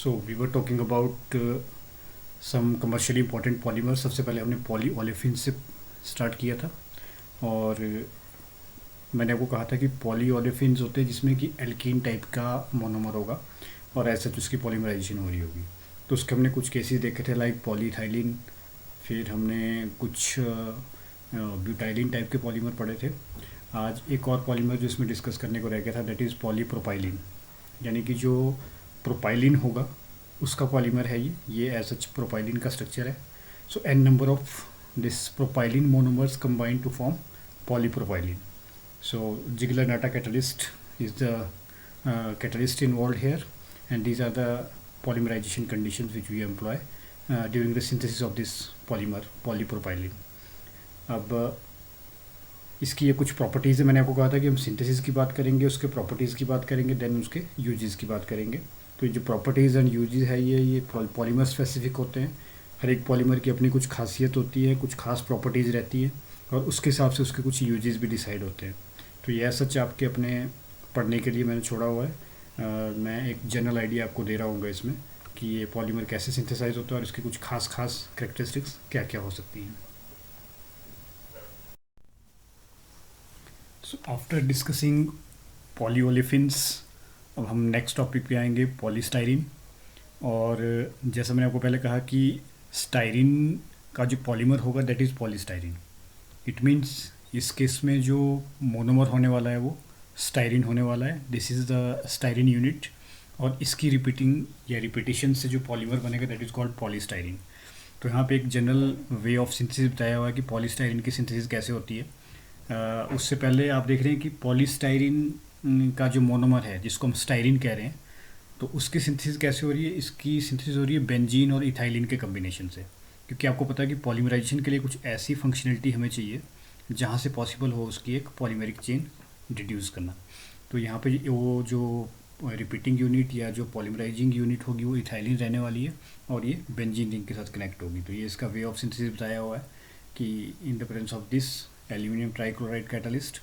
So we were talking about some commercially important polymer. सबसे पहले हमने पॉली ओलेफिन से स्टार्ट किया था और मैंने आपको कहा था कि पॉली ओलेफिन्स होते हैं जिसमें कि एल्कीन टाइप का मोनोमर होगा और ऐसे तो उसकी पॉलीमराइजेशन हो रही होगी। तो उसके हमने कुछ केसेस देखे थे लाइक पॉलीथाइलिन, फिर हमने कुछ ब्यूटाइलिन टाइप के पॉलीमर पढ़े थे। आज एक और पॉलीमर जो इसमें डिस्कस करने को रह गया था दैट इज़ पॉलीप्रोपाइलिन, यानी कि जो प्रोपाइलिन होगा उसका पॉलीमर है ये एज सच प्रोपाइलिन का स्ट्रक्चर है। So n number of this propylene monomers combine to form polypropylene. So Ziegler-Natta catalyst is the catalyst involved here, and these are the polymerization conditions which we employ during the synthesis of this polymer polypropylene. अब इसकी ये कुछ properties है। मैंने आपको कहा था कि हम सिंथेसिस की बात करेंगे, उसके प्रॉपर्टीज़ की बात करेंगे, देन उसके यूजेस की बात करेंगे। तो ये जो प्रॉपर्टीज़ एंड यूजेस है ये पॉलीमर स्पेसिफिक होते हैं। हर एक पॉलीमर की अपनी कुछ खासियत होती है, कुछ खास प्रॉपर्टीज़ रहती है और उसके हिसाब से उसके कुछ यूजेस भी डिसाइड होते हैं। तो यह सच आपके अपने पढ़ने के लिए मैंने छोड़ा हुआ है। मैं एक जनरल आइडिया आपको दे रहा हूँ इसमें कि ये पॉलीमर कैसे सिंथेसाइज होता है और इसकी कुछ खास कैरेक्टरिस्टिक्स क्या क्या हो सकती हैं। सो आफ्टर डिस्कसिंग पॉलीओलेफिन्स अब हम नेक्स्ट टॉपिक पे आएंगे, पॉलीस्टाइरिन। और जैसा मैंने आपको पहले कहा कि स्टाइरिन का जो पॉलीमर होगा that is polystyrene. It means इस केस में जो मोनोमर होने वाला है वो स्टाइरिन होने वाला है। This is the styrene unit और इसकी रिपीटिंग या रिपीटिशन से जो पॉलीमर बनेगा दैट इज़ कॉल्ड पॉलीस्टाइरिन। तो यहाँ पे एक जनरल वे ऑफ सिंथेसिस बताया हुआ है कि पॉलीस्टाइरिन की सिंथेसिस कैसे होती है। उससे पहले आप देख रहे हैं कि पॉलीस्टाइरिन का जो मोनोमर है जिसको हम स्टाइरिन कह रहे हैं, तो उसकी सिंथेसिस कैसे हो रही है। इसकी सिंथेसिस हो रही है बेंजीन और इथाइलिन के कम्बिनेशन से, क्योंकि आपको पता है कि पॉलीमराइजेशन के लिए कुछ ऐसी फंक्शनलिटी हमें चाहिए जहाँ से पॉसिबल हो उसकी एक पॉलीमेरिक चेन डिड्यूस करना। तो यहाँ पे वो जो रिपीटिंग यूनिट या जो पॉलीमराइजिंग यूनिट होगी वो इथाइलिन रहने वाली है और ये बेंजीन रिंग के साथ कनेक्ट होगी। तो ये इसका वे ऑफ सिंथेसिस बताया हुआ है कि in the presence of this aluminium trichloride catalyst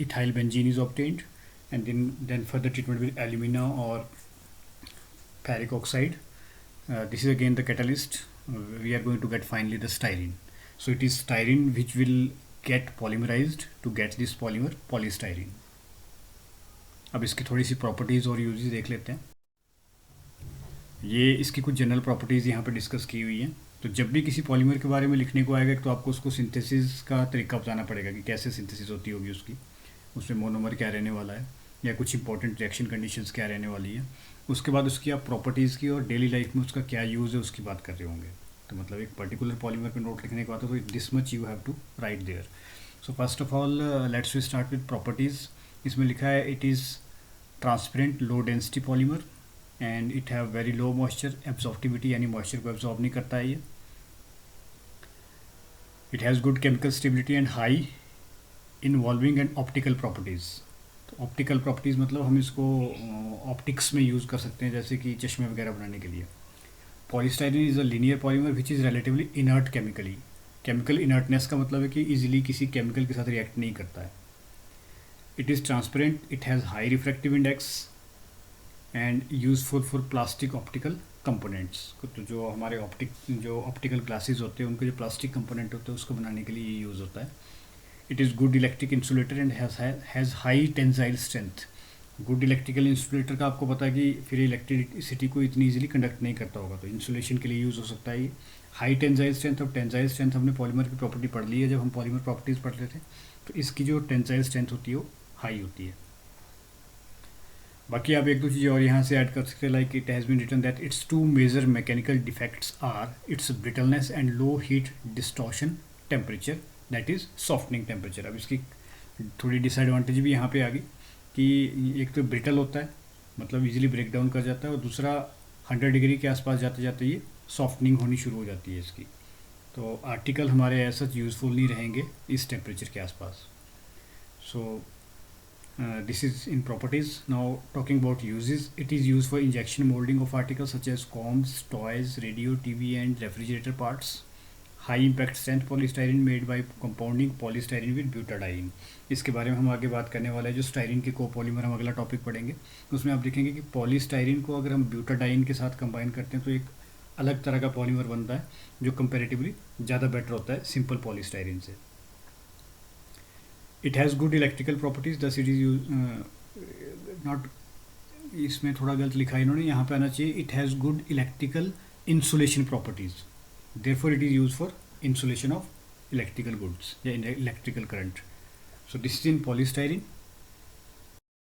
ethyl benzene is obtained and then further treatment with alumina or ferric oxide. This is again the catalyst. We are going to get finally the styrene. So it is styrene which will get polymerized to get this polymer polystyrene. अब इसकी थोड़ी सी properties और uses देख लेते हैं। ये इसकी कुछ जनरल प्रॉपर्टीज़ यहाँ पे डिस्कस की हुई हैं। तो जब भी किसी पॉलीमर के बारे में लिखने को आएगा तो आपको उसको सिंथेसिस का तरीका बताना पड़ेगा कि कैसे सिंथेसिस होती होगी उसकी, उसमें मोनोमर क्या रहने वाला है या कुछ इंपॉर्टेंट रिएक्शन कंडीशंस क्या रहने वाली है। उसके बाद उसकी आप प्रॉपर्टीज़ की और डेली लाइफ में उसका क्या यूज़ है उसकी बात कर रहे होंगे। तो मतलब एक पर्टिकुलर पॉलीमर पे नोट लिखने के बाद तो this much you have to write there. So first of all let's we start with properties. इसमें लिखा है it is transparent low density polymer and it have very low moisture absorptivity, यानी moisture को absorb नहीं करता है ये। It has good chemical stability and high involving and optical properties. तो ऑप्टिकल प्रॉपर्टीज़ मतलब हम इसको ऑप्टिक्स में यूज़ कर सकते हैं, जैसे कि चश्मे वगैरह बनाने के लिए। Polystyrene is a linear polymer which is relatively inert chemically. Chemical inertness का मतलब है कि इजीली किसी केमिकल के साथ रिएक्ट नहीं करता है। It is transparent, it has high refractive index and useful for plastic optical components. तो जो हमारे ऑप्टिकल ग्लासेस होते हैं उनके जो प्लास्टिक कंपोनेंट होते हैं उसको बनाने के लिए ये यूज़ होता है। It is good electric insulator and has high tensile strength. Good electrical insulator का आपको पता है कि फिर इलेक्ट्रिसिटी को इतनी इजीली कंडक्ट नहीं करता होगा, तो इंसुलेशन के लिए यूज़ हो सकता है। हाई टेंजाइल स्ट्रेंथ, और टेंजाइल स्ट्रेंथ हमने पॉलीमर की प्रॉपर्टी पढ़ ली है जब हम पॉलीमर प्रॉपर्टीज़ पढ़ रहे थे। तो इसकी जो टेंजाइल स्ट्रेंथ होती है वो हाई होती है। बाकी आप एक दो चीज़ें और यहाँ से ऐड कर सकते हैं, like it has been written that its two major mechanical defects are its brittleness and low heat distortion temperature, that is softening temperature. अब इसकी थोड़ी डिसएडवांटेज भी यहाँ पे आ गई कि एक तो ब्रिटल होता है, मतलब इजीली ब्रेक डाउन कर जाता है, और दूसरा 100 डिग्री के आसपास जाते जाते ये सॉफ्टनिंग होनी शुरू हो जाती है इसकी। तो आर्टिकल हमारे ऐसा यूज़फुल नहीं रहेंगे इस टेम्परेचर के आसपास। सो this is in properties. Now talking about uses, it is used for injection molding of articles such as combs, toys, radio, TV and refrigerator parts. High impact strength polystyrene made by compounding polystyrene with butadiene. इसके बारे में हम आगे बात करने वाले हैं। जो स्टाइरिन के कोपॉलीमर हम अगला टॉपिक पढ़ेंगे, उसमें आप देखेंगे कि पॉलीस्टाइरिन को अगर हम ब्यूटाडाइन के साथ कंबाइन करते हैं तो एक अलग तरह का पॉलीमर बनता है जो कंपेरेटिवली ज़्यादा बेटर होता है सिंपल पॉलीस्टाइरिन से। It has good electrical properties thus it is use not, इसमें थोड़ा गलत लिखा है इन्होंने, यहाँ पे आना चाहिए it has good electrical insulation properties, therefore it is use for insulation of electrical goods या electrical current. So this is in polystyrene.